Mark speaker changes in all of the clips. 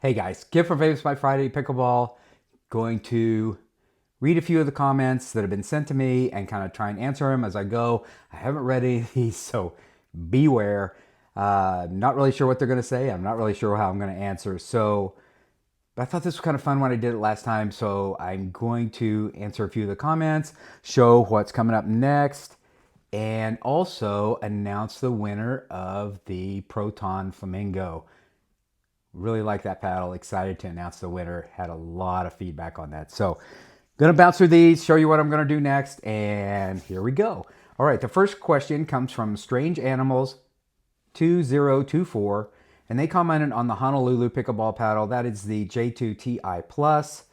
Speaker 1: Hey guys, Kid from Famous by Friday Pickleball. Going to read a few of the comments that have been sent to me and kind of try and answer them as I go. I haven't read any of these, so beware. Not really sure what they're going to say. I'm not really sure how I'm going to answer. So, but I thought this was kind of fun when I did it last time. So I'm going to answer a few of the comments, show what's coming up next, and also announce the winner of the Proton Flamingo. Really like that paddle. Excited to announce the winner. Had a lot of feedback on that. So, gonna bounce through these, show you what I'm gonna do next, and here we go. All right, the first question comes from Strange Animals 2024, and they commented on the Honolulu pickleball paddle. That is the J2 Ti Plus.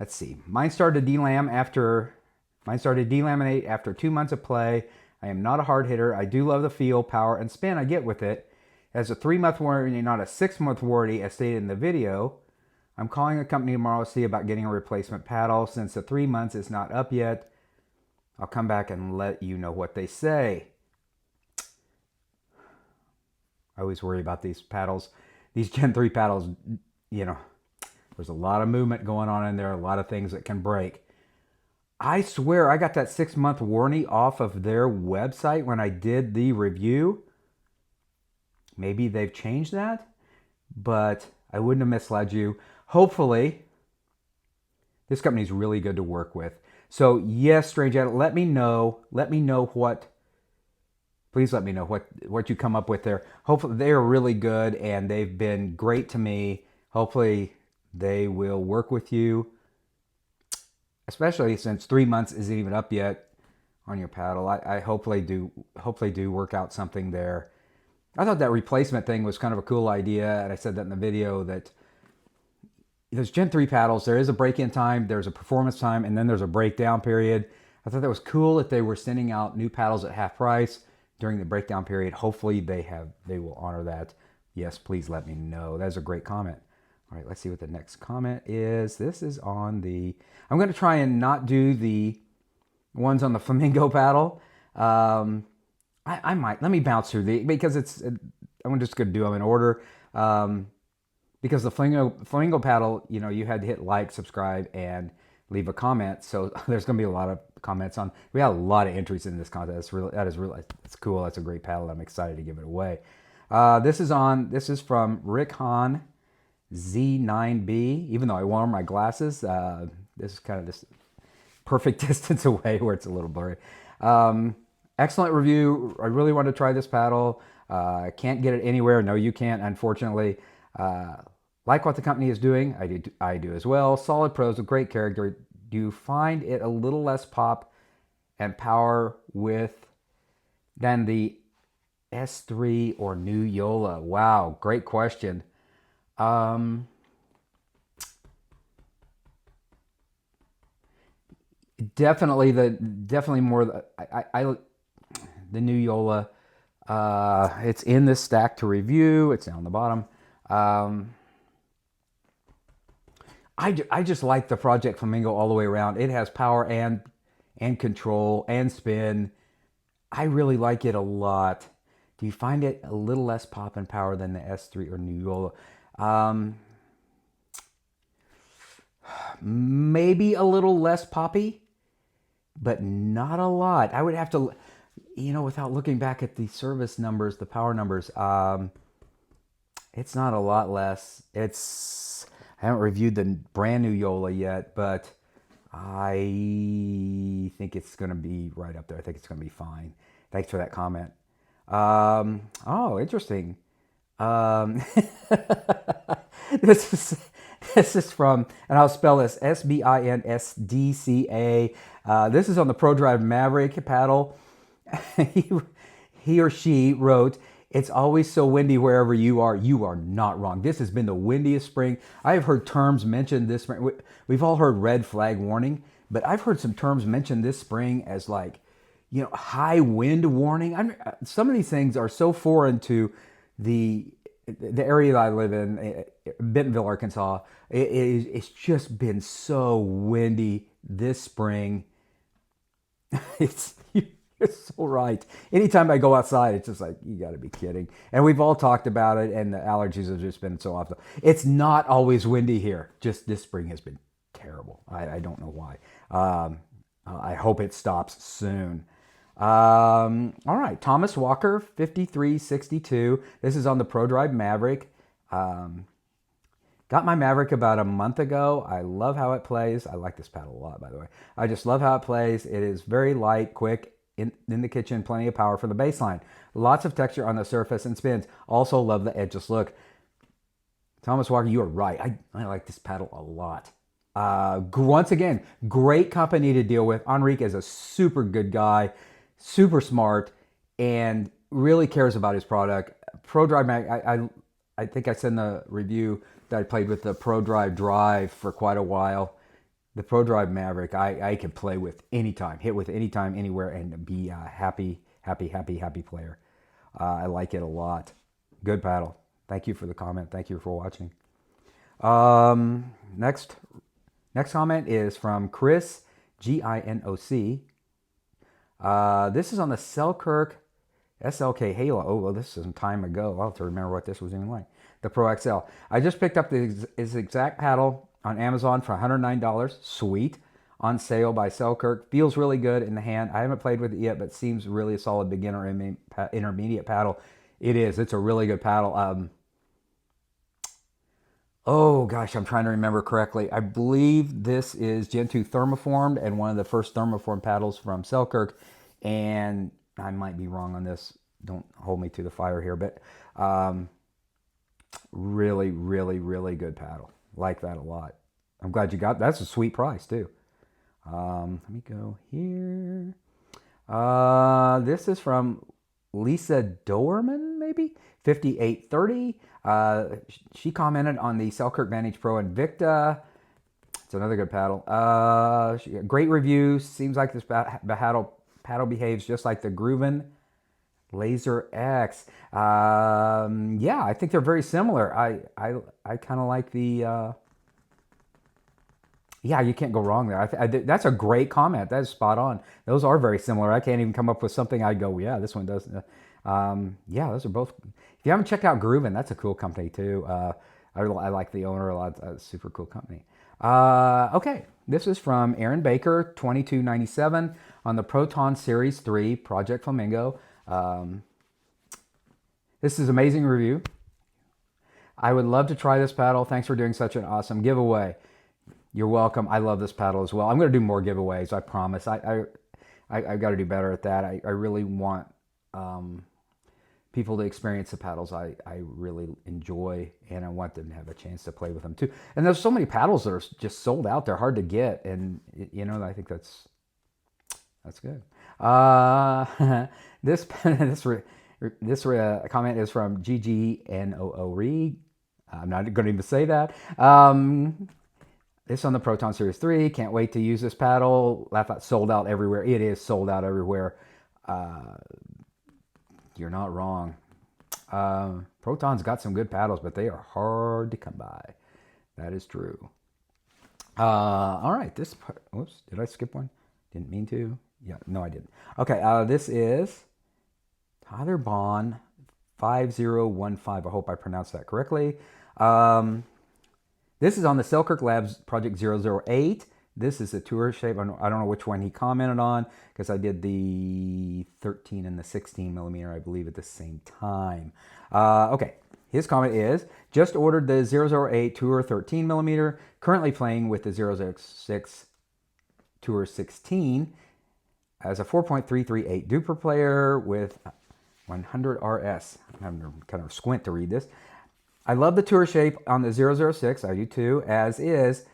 Speaker 1: Let's see. Mine started to delaminate after 2 months of play. I am not a hard hitter. I do love the feel, power, and spin I get with it. As a 3-month warranty, not a 6-month warranty, as stated in the video. I'm calling the company tomorrow to see about getting a replacement paddle. Since the 3 months is not up yet, I'll come back and let you know what they say. I always worry about these paddles. These Gen 3 paddles, there's a lot of movement going on in there, a lot of things that can break. I swear I got that 6-month warranty off of their website when I did the review. Maybe they've changed that, but I wouldn't have misled you. Hopefully, this company is really good to work with. So yes, Strange Animal, let me know please let me know what you come up with there. Hopefully they are really good and they've been great to me. Hopefully they will work with you, especially since 3 months isn't even up yet on your paddle. I hopefully do work out something there. I thought that replacement thing was kind of a cool idea, and I said that in the video that those Gen 3 paddles, there is a break-in time, there's a performance time, and then there's a breakdown period. I thought that was cool that they were sending out new paddles at half price during the breakdown period. Hopefully they will honor that. Yes, please let me know. That's a great comment. All right, let's see what the next comment is. This is on the... I'm going to try and not do the ones on the Flamingo paddle. I might. Let me bounce through the, because I'm just going to do them in order. Because the Flamingo paddle, you had to hit like, subscribe, and leave a comment. So there's going to be a lot of comments on. We had a lot of entries in this contest. It's cool. That's a great paddle. I'm excited to give it away. This is from Rick Hahn Z9B. Even though I wore my glasses, this is kind of this perfect distance away where it's a little blurry. Excellent review. I really want to try this paddle. I can't get it anywhere. No, you can't, unfortunately. Like what the company is doing. I do as well. Solid pros with great character. Do you find it a little less pop and power than the S3 or new Yola? Wow, great question. Definitely more. The new Yola. It's in this stack to review. It's down the bottom. I just like the Project Flamingo all the way around. It has power and control and spin. I really like it a lot. Do you find it a little less pop and power than the S3 or new Yola? Maybe a little less poppy, but not a lot. I would have to... without looking back at the service numbers, the power numbers, it's not a lot less. I haven't reviewed the brand new Yola yet, but I think it's going to be right up there. I think it's going to be fine. Thanks for that comment. Oh, interesting. This is from, and I'll spell this SBINSDCA. This is on the ProDrive Maverick paddle. He or she wrote, "It's always so windy wherever you are." You are not wrong. This has been the windiest spring. I've heard terms mentioned this spring. We've all heard red flag warning, but I've heard some terms mentioned this spring as like, high wind warning. Some of these things are so foreign to the area that I live in, Bentonville, Arkansas. It's just been so windy this spring. It's You're so right. Anytime I go outside, it's just like, you got to be kidding. And we've all talked about it, and the allergies have just been so awful. It's not always windy here. Just this spring has been terrible. I don't know why. I hope it stops soon. All right, Thomas Walker, 5362. This is on the ProDrive Maverick. Got my Maverick about a month ago. I love how it plays. I like this paddle a lot, by the way. I just love how it plays. It is very light, quick, in the kitchen, plenty of power for the baseline. Lots of texture on the surface and spins. Also love the edgeless look. Thomas Walker, you are right. I like this paddle a lot. Once again, great company to deal with. Enrique is a super good guy, super smart, and really cares about his product. ProDrive Mag, I think I said in the review that I played with the ProDrive Drive for quite a while. The ProDrive Maverick, I can play with anytime, hit with anytime, anywhere, and be a happy player. I like it a lot. Good paddle. Thank you for the comment. Thank you for watching. Next comment is from Chris, Ginoc. This is on the Selkirk SLK Halo. Oh, well, this is some time ago. I'll have to remember what this was even like. The Pro XL. I just picked up this exact paddle on Amazon for $109. Sweet. On sale by Selkirk. Feels really good in the hand. I haven't played with it yet, but seems really a solid beginner intermediate paddle. It is. It's a really good paddle. Oh gosh, I'm trying to remember correctly. I believe this is Gen 2 thermoformed and one of the first thermoformed paddles from Selkirk. And I might be wrong on this. Don't hold me to the fire here, but really, really, really good paddle. Like that a lot. I'm glad you got. That's a sweet price too. Let me go here. This is from Lisa Doerman, maybe 5830. She commented on the Selkirk Vantage Pro Invicta. It's another good paddle. Great review. Seems like this paddle behaves just like the Grooven Laser X. Yeah, I think they're very similar. I kind of like the. Yeah, you can't go wrong there. That's a great comment. That is spot on. Those are very similar. I can't even come up with something I'd go, yeah, this one does. Yeah, those are both. If you haven't checked out Grooven, that's a cool company too. I like the owner a lot. Super cool company. Okay, this is from Aaron Baker, 2297 on the Proton Series 3 Project Flamingo. This is amazing review. I would love to try this paddle. Thanks for doing such an awesome giveaway. You're welcome. I love this paddle as well. I'm going to do more giveaways. I promise. I've got to do better at that. I really want people to experience the paddles I really enjoy, and I want them to have a chance to play with them too. And there's so many paddles that are just sold out. They're hard to get, and you know, I think that's good. This comment is from GGNOO. I'm not going to even say that. This on the Proton Series 3. Can't wait to use this paddle. Laugh out, sold out everywhere. It is sold out everywhere. You're not wrong. Proton's got some good paddles, but they are hard to come by. That is true. All right. This part, whoops, did I skip one? Didn't mean to. Yeah, no, I didn't. Okay, this is Tyler Bond 5015. I hope I pronounced that correctly. This is on the Selkirk Labs Project 008. This is a tour shape. I don't know which one he commented on because I did the 13 and the 16 millimeter, I believe, at the same time. Okay, his comment is, just ordered the 008 Tour 13 millimeter, currently playing with the 006 Tour 16 as a 4.338 duper player with 100 RS. I'm having to kind of squint to read this. I love the tour shape on the 006, I do too, as is,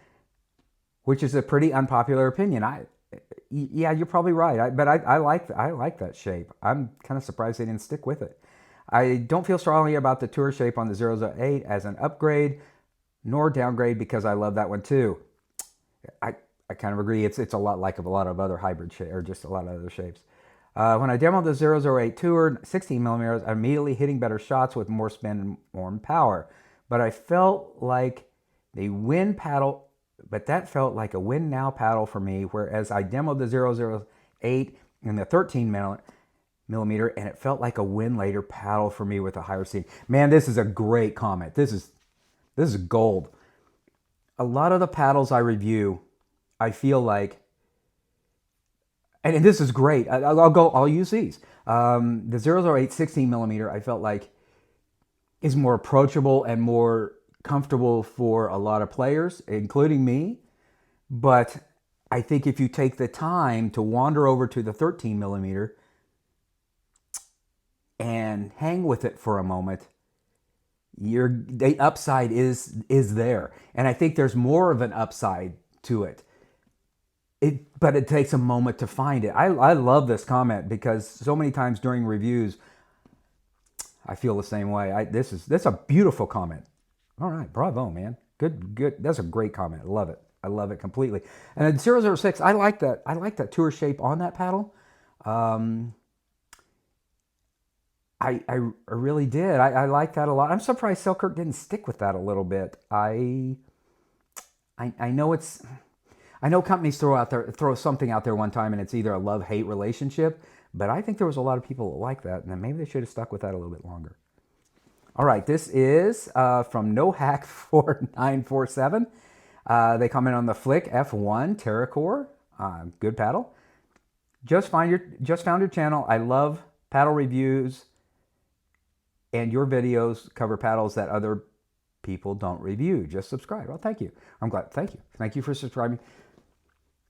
Speaker 1: which is a pretty unpopular opinion. Yeah, you're probably right, but I like that shape. I'm kind of surprised they didn't stick with it. I don't feel strongly about the tour shape on the 008 as an upgrade, nor downgrade, because I love that one too. I kind of agree. It's a lot like a lot of other hybrid shapes, or just a lot of other shapes. When I demoed the 008 Tour 16 millimeters, I'm immediately hitting better shots with more spin and more power. But I felt like the win paddle, but that felt like a win now paddle for me. Whereas I demoed the 008 in the 13 millimeter, and it felt like a win later paddle for me with a higher seating. Man, this is a great comment. This is gold. A lot of the paddles I review, I feel like, and this is great. I'll use these. The 008 16 millimeter, I felt like is more approachable and more comfortable for a lot of players, including me. But I think if you take the time to wander over to the 13 millimeter and hang with it for a moment, the upside is there. And I think there's more of an upside to it. But it takes a moment to find it. I love this comment because so many times during reviews, I feel the same way. This is a beautiful comment. All right, bravo, man. Good. That's a great comment. I love it. I love it completely. And then 006, I like that. I like that tour shape on that paddle. I really did. I like that a lot. I'm surprised Selkirk didn't stick with that a little bit. I know I know companies throw something out there one time and it's either a love-hate relationship, but I think there was a lot of people that like that, and then maybe they should have stuck with that a little bit longer. All right, this is from NoHack4947. They comment on the Flick F1 Terracore. Good paddle. Just found your channel. I love paddle reviews, and your videos cover paddles that other people don't review. Just subscribe. Well, thank you. I'm glad. Thank you. Thank you for subscribing.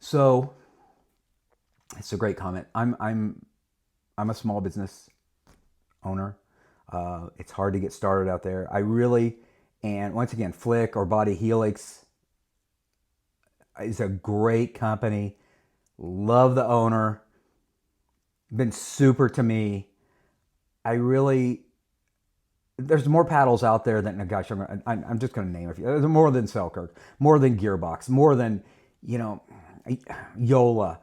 Speaker 1: So it's a great comment. I'm a small business owner. It's hard to get started out there. And once again, Flick or Body Helix is a great company. Love the owner. Been super to me. There's more paddles out there than, gosh, I'm just going to name a few. There's more than Selkirk, more than Gearbox, more than, Yola.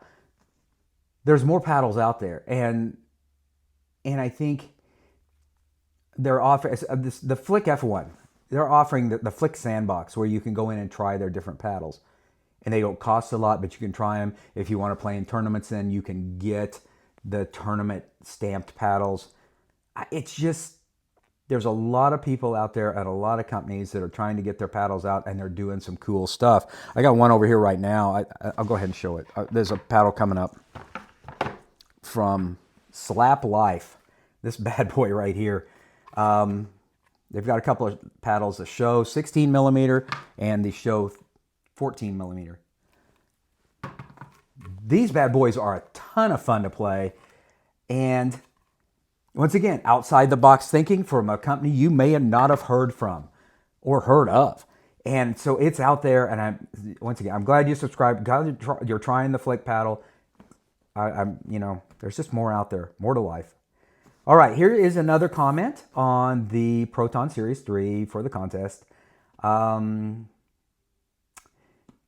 Speaker 1: There's more paddles out there. And I think they're offering the Flick F1. They're offering the Flick Sandbox where you can go in and try their different paddles. And they don't cost a lot, but you can try them. If you want to play in tournaments, then you can get the tournament stamped paddles. It's just, there's a lot of people out there at a lot of companies that are trying to get their paddles out, and they're doing some cool stuff. I got one over here right now. I'll go ahead and show it. There's a paddle coming up from Slap Life. This bad boy right here. They've got a couple of paddles, the Show 16 millimeter and the Show 14 millimeter. These bad boys are a ton of fun to play. And once again, outside the box thinking from a company you may not have heard from or heard of. And so it's out there. And I'm glad you subscribed. Glad you're trying the Flick paddle. There's just more out there, more to life. All right, here is another comment on the Proton Series 3 for the contest.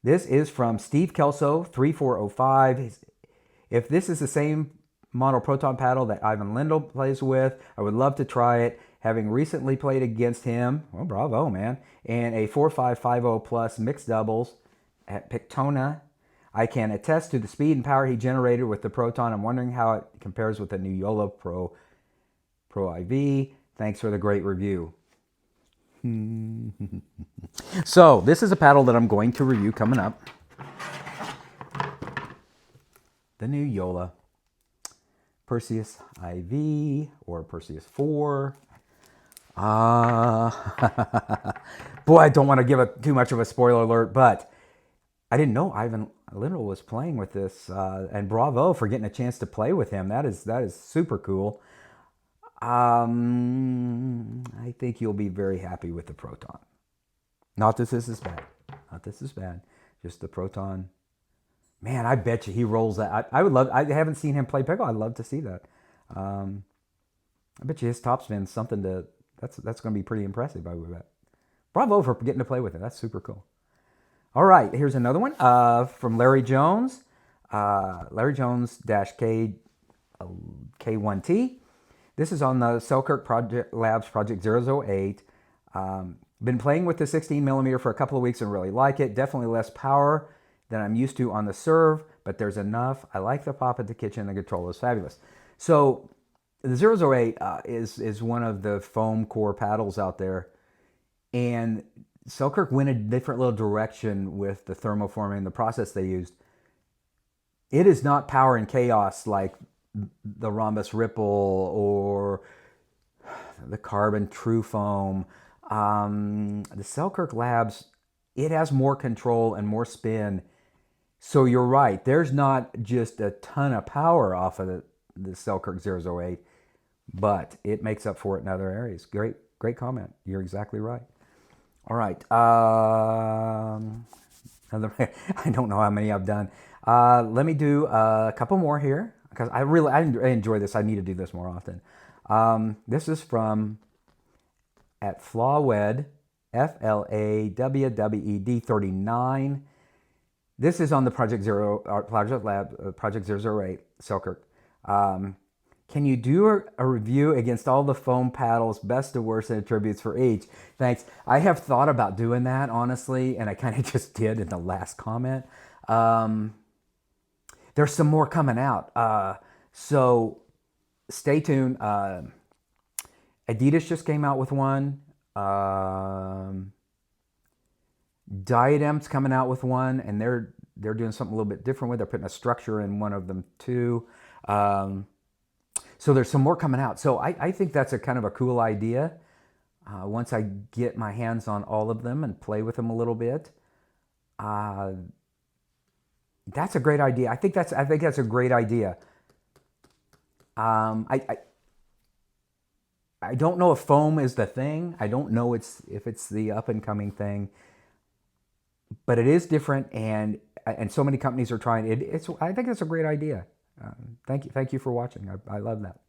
Speaker 1: This is from Steve Kelso, 3405. If this is the same model Proton paddle that Ivan Lindell plays with, I would love to try it. Having recently played against him, well, bravo, man, in a 4550 plus mixed doubles at Pictona, I can attest to the speed and power he generated with the Proton. I'm wondering how it compares with the new Yola Pro IV. Thanks for the great review. So this is a paddle that I'm going to review coming up. The new Yola Perseus IV or Perseus 4. Boy, I don't want to give too much of a spoiler alert, but I didn't know Ivan Lindell was playing with this, and bravo for getting a chance to play with him. That is super cool. I think you'll be very happy with the Proton. Not that this is bad. Not this is bad. Just the Proton. Man, I bet you he rolls that. I would love. I haven't seen him play pickle. I'd love to see that. I bet you his topspin's something to. That's going to be pretty impressive. I would bet. Bravo for getting to play with it. That's super cool. All right, here's another one from Larry Jones. Larry Jones K1T. This is on the Selkirk Labs Project 008. Been playing with the 16 millimeter for a couple of weeks and really like it. Definitely less power than I'm used to on the serve, but there's enough. I like the pop at the kitchen. The control is fabulous. So the 008 is one of the foam core paddles out there. And Selkirk went a different little direction with the thermoforming, the process they used. It is not power and chaos like the Rhombus Ripple or the Carbon True Foam. The Selkirk Labs, it has more control and more spin. So you're right. There's not just a ton of power off of the Selkirk 008, but it makes up for it in other areas. Great comment. You're exactly right. All right. I don't know how many I've done. Let me do a couple more here because I enjoy this. I need to do this more often. This is from at Flawed, FLAWWED 39. This is on the Project Lab, Project 008 Selkirk. Can you do a review against all the foam paddles, best to worst attributes for each? Thanks. I have thought about doing that, honestly, and I kind of just did in the last comment. There's some more coming out. So stay tuned. Adidas just came out with one. Diadem's coming out with one, and they're doing something a little bit different with. They're putting a structure in one of them too. So there's some more coming out. So I think that's a kind of a cool idea. Once I get my hands on all of them and play with them a little bit, that's a great idea. I think that's a great idea. I don't know if foam is the thing. I don't know if it's the up and coming thing, but it is different, and so many companies are trying it. I think it's a great idea. Thank you for watching. I love that.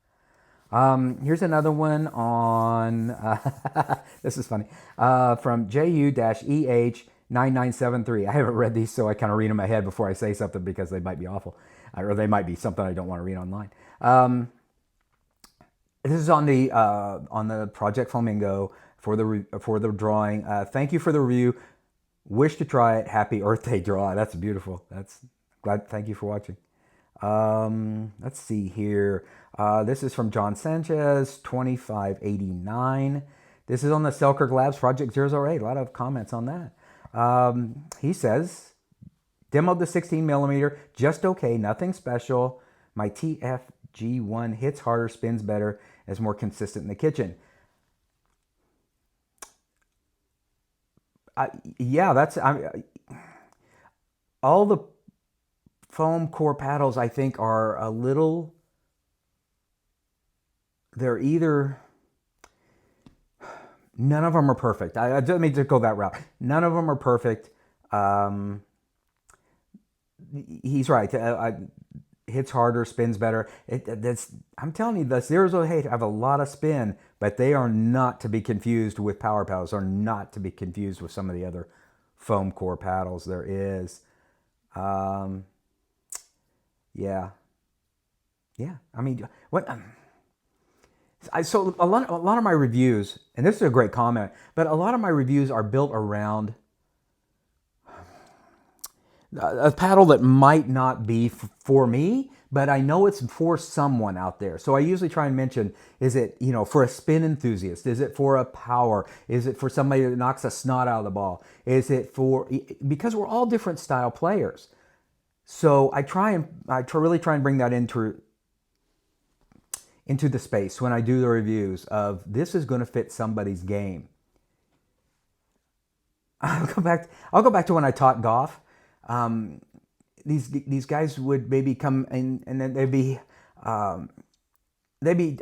Speaker 1: Here's another one on this is funny from JU-EH9973. I haven't read these, so I kind of read them ahead before I say something because they might be awful, or they might be something I don't want to read online. This is on the Project Flamingo for the drawing. Thank you for the review. Wish to try it. Happy Earth Day draw. That's beautiful. That's glad. Thank you for watching. Let's see here. This is from John Sanchez, 2589. This is on the Selkirk Labs Project 008. A lot of comments on that. He says, demoed the 16 millimeter, just okay, nothing special. My TFG1 hits harder, spins better, is more consistent in the kitchen. All the foam core paddles, I think, are a little, they're either, none of them are perfect. I don't mean to go that route. None of them are perfect. He's right. Hits harder, spins better. I'm telling you, the 008 have a lot of spin, but they are not to be confused with power paddles, are not to be confused with some of the other foam core paddles there is. Yeah. I mean, what? So a lot of my reviews, and this is a great comment, but a lot of my reviews are built around a paddle that might not be for me, but I know it's for someone out there. So I usually try and mention, is it, for a spin enthusiast? Is it for a power? Is it for somebody that knocks a snot out of the ball? Is it because we're all different style players. So I really try and bring that into the space when I do the reviews of this is going to fit somebody's game. I'll go back to when I taught golf. These guys would maybe come in and then they'd be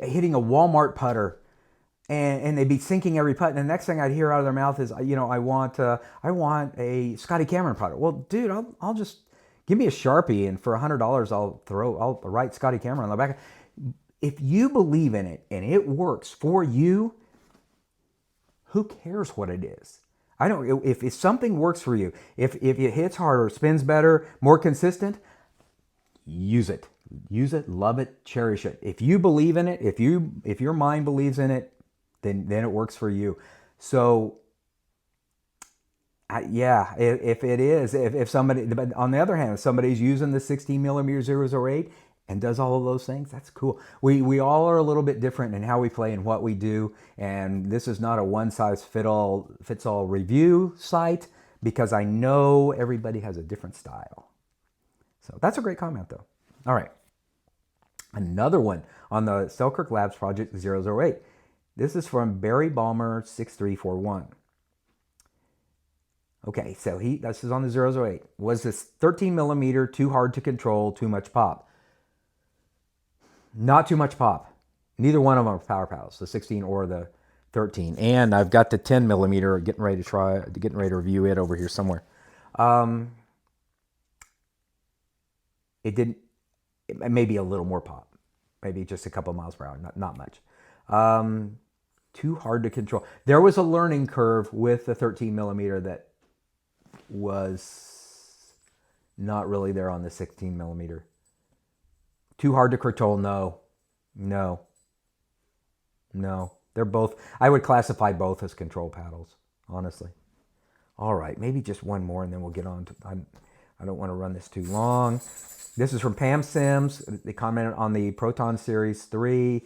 Speaker 1: hitting a Walmart putter and they'd be sinking every putt. And the next thing I'd hear out of their mouth is, I want a Scotty Cameron putter. Well, dude, I'll just give me a Sharpie, and for $100, I'll write Scotty Cameron on the back. If you believe in it and it works for you, who cares what it is? If something works for you, if it hits harder, spins better, more consistent, use it. Use it, love it, cherish it. If you believe in it, if your mind believes in it, then it works for you. So Yeah, if it is, if somebody, but on the other hand, if somebody's using the 16 millimeter 008 and does all of those things, that's cool. We all are a little bit different in how we play and what we do, and this is not a one size fits all review site because I know everybody has a different style. So that's a great comment though. All right, another one on the Selkirk Labs Project 008. This is from Barry Balmer 6341. Okay, so this is on the 008. Was this 13 millimeter too hard to control, too much pop? Not too much pop. Neither one of them are power paddles, the 16 or the 13. And I've got the 10 millimeter getting ready to review it over here somewhere. It didn't, maybe a little more pop. Maybe just a couple miles per hour, not much. Too hard to control. There was a learning curve with the 13 millimeter that was not really there on the 16 millimeter. Too hard to control? No. They're both, I would classify both as control paddles, honestly. All right, maybe just one more and then we'll get on to, I don't want to run this too long. This is from Pam Sims. They commented on the Proton Series 3.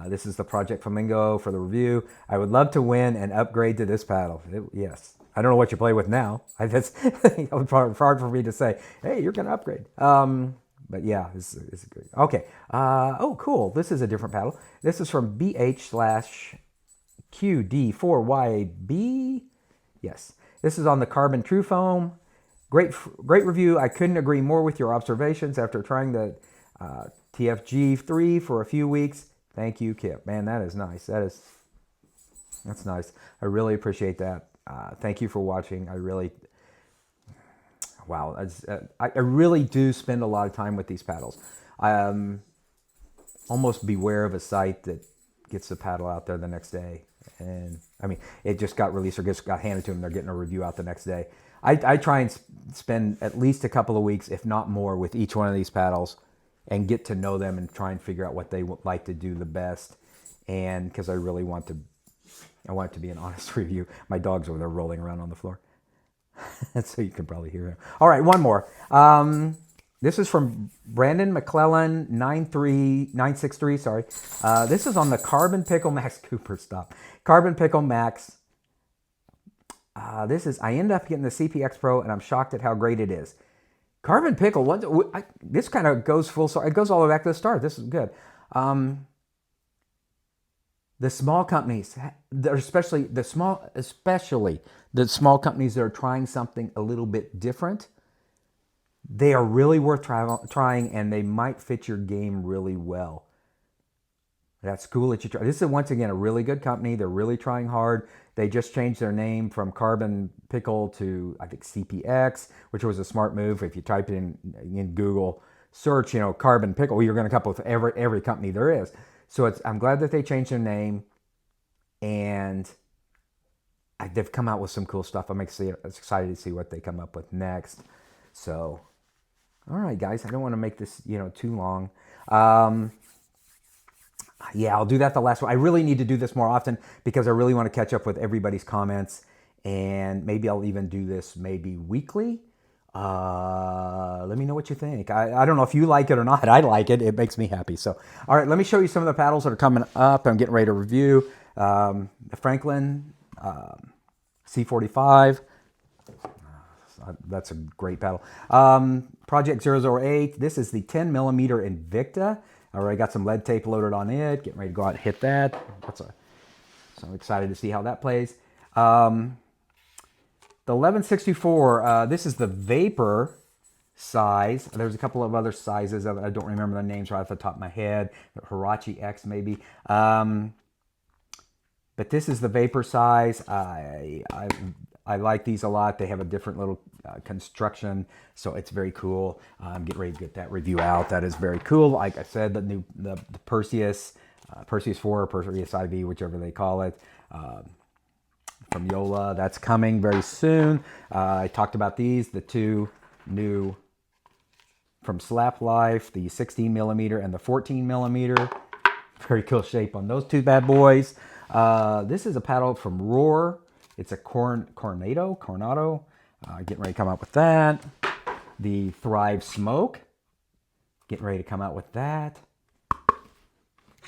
Speaker 1: This is the Project Flamingo for the review. I would love to win and upgrade to this paddle. Yes. I don't know what you play with now. That's hard for me to say, hey, you're going to upgrade. But yeah, this is good. Okay. Oh, cool. This is a different paddle. This is from BH/QD4YB. Yes. This is on the Carbon True Foam. Great review. I couldn't agree more with your observations after trying the TFG3 for a few weeks. Thank you, Kip. Man, that is nice. That's nice. I really appreciate that. Thank you for watching. I really do spend a lot of time with these paddles. Almost beware of a site that gets the paddle out there the next day. And I mean, it just got released or just got handed to them. They're getting a review out the next day. I try and spend at least a couple of weeks, if not more, with each one of these paddles and get to know them and try and figure out what they would like to do the best. And because I really want it to be an honest review. My dog's over there rolling around on the floor. So you can probably hear him. All right, one more. This is from Brandon McClellan 963. Sorry. This is on the Carbon Pickle Max Cooper. Stop. Carbon Pickle Max. I ended up getting the CPX Pro, and I'm shocked at how great it is. Carbon Pickle. This kind of goes full. It goes all the way back to the start. This is good. The small companies, especially the small companies that are trying something a little bit different, they are really worth trying, and they might fit your game really well. That's cool that you try. This is, once again, a really good company. They're really trying hard. They just changed their name from Carbon Pickle to, I think, CPX, which was a smart move. If you type it in Google search, Carbon Pickle, you're going to come up with every company there is. So I'm glad that they changed their name, and they've come out with some cool stuff. I'm excited to see what they come up with next. So, all right, guys, I don't want to make this too long. Yeah, I'll do that the last one. I really need to do this more often because I really want to catch up with everybody's comments, and maybe I'll even do this maybe weekly. Let me know what you think. I don't know if you like it or not. I like it. It makes me happy. So, all right, let me show you some of the paddles that are coming up. I'm getting ready to review the Franklin C45. That's a great paddle. Project 008. This is the 10 millimeter Invicta. I already got some lead tape loaded on it. Getting ready to go out and hit that. So I'm excited to see how that plays. The 1164, this is the Vapor size. There's a couple of other sizes of it. I don't remember the names right off the top of my head. Hirachi X maybe. But this is the Vapor size. I like these a lot. They have a different little construction, so it's very cool. I'm getting ready to get that review out. That is very cool. Like I said, the Perseus 4 or Perseus IV, whichever they call it. From Yola, that's coming very soon. I talked about these, the two new from Slap Life, the 16 millimeter and the 14 millimeter. Very cool shape on those two bad boys. This is a paddle from Roar. It's a Coronado. Getting ready to come out with that. The Thrive Smoke. Getting ready to come out with that.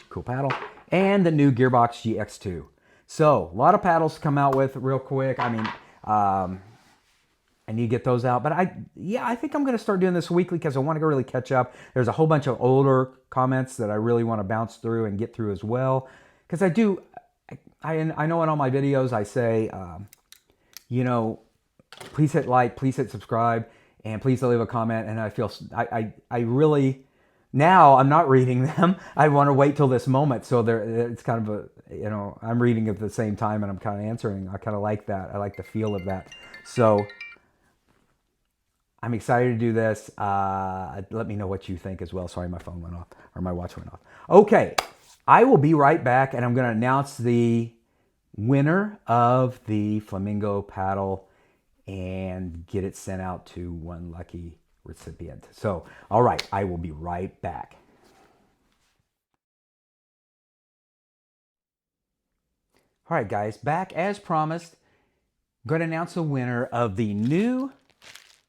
Speaker 1: Cool paddle. And the new Gearbox GX2. So, a lot of paddles to come out with real quick. I mean, I need to get those out. But I think I'm going to start doing this weekly because I want to really catch up. There's a whole bunch of older comments that I really want to bounce through and get through as well. Because I know in all my videos I say, please hit like, please hit subscribe, and please leave a comment. And I feel, I really, now I'm not reading them. I want to wait till this moment. So it's kind of I'm reading at the same time and I'm kind of answering. I kind of like that. I like the feel of that. So I'm excited to do this. Let me know what you think as well. Sorry, my phone went off, or my watch went off. Okay, I will be right back, and I'm going to announce the winner of the Flamingo paddle and get it sent out to one lucky recipient. So, all right, I will be right back. All right, guys, back as promised. I'm going to announce the winner of the new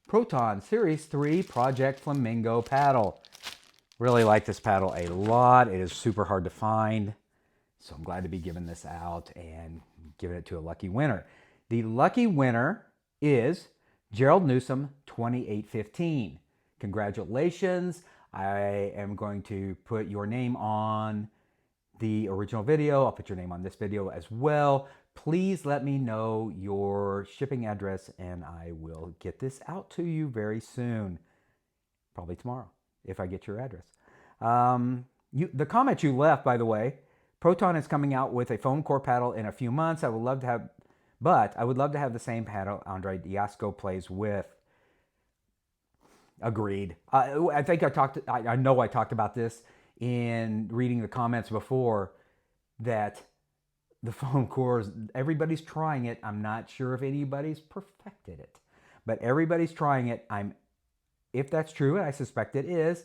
Speaker 1: Proton Series 3 Project Flamingo paddle. Really like this paddle a lot. It is super hard to find. So I'm glad to be giving this out and giving it to a lucky winner. The lucky winner is Gerald Newsom 2815. Congratulations. I am going to put your name on the original video. I'll put your name on this video as well. Please let me know your shipping address and I will get this out to you very soon. Probably tomorrow if I get your address. The comment you left, by the way, Proton is coming out with a foam core paddle in a few months. I would love to have the same paddle Andre Diasco plays with. Agreed. I think I know I talked about this in reading the comments before, that the foam cores, everybody's trying it. I'm not sure if anybody's perfected it, but everybody's trying it. If that's true, and I suspect it is,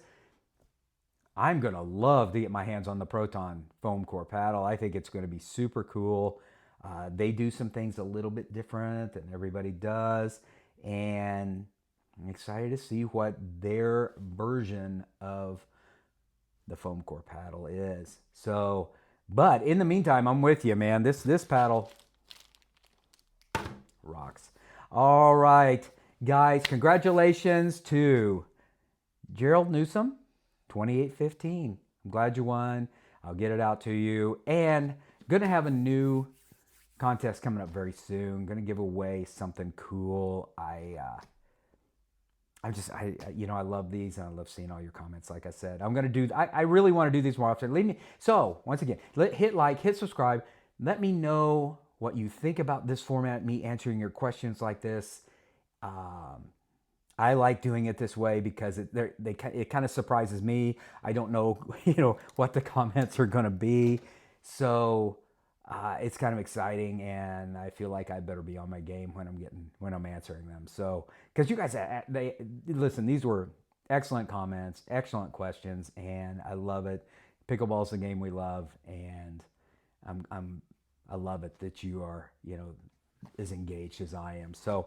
Speaker 1: I'm going to love to get my hands on the Proton foam core paddle. I think it's going to be super cool. They do some things a little bit different than everybody does, and I'm excited to see what their version of the foam core paddle is. So, but in the meantime, I'm with you, man. This paddle rocks. All right, guys, congratulations to Gerald Newsom, 2815. I'm glad you won. I'll get it out to you. And going to have a new contest coming up very soon. Going to give away something cool. I love these and I love seeing all your comments. Like I said, I really want to do these more often. So once again, hit like, hit subscribe. Let me know what you think about this format, me answering your questions like this. I like doing it this way because it kind of surprises me. I don't know, what the comments are going to be. So it's kind of exciting, and I feel like I better be on my game when I'm answering them. So, because you guys, listen, these were excellent comments, excellent questions, and I love it. Pickleball is the game we love, and I love it that you are, as engaged as I am. So,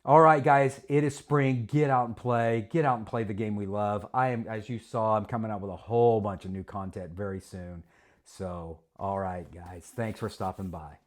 Speaker 1: all right, guys, it is spring. Get out and play. Get out and play the game we love. As you saw, I'm coming out with a whole bunch of new content very soon. So, all right, guys, thanks for stopping by.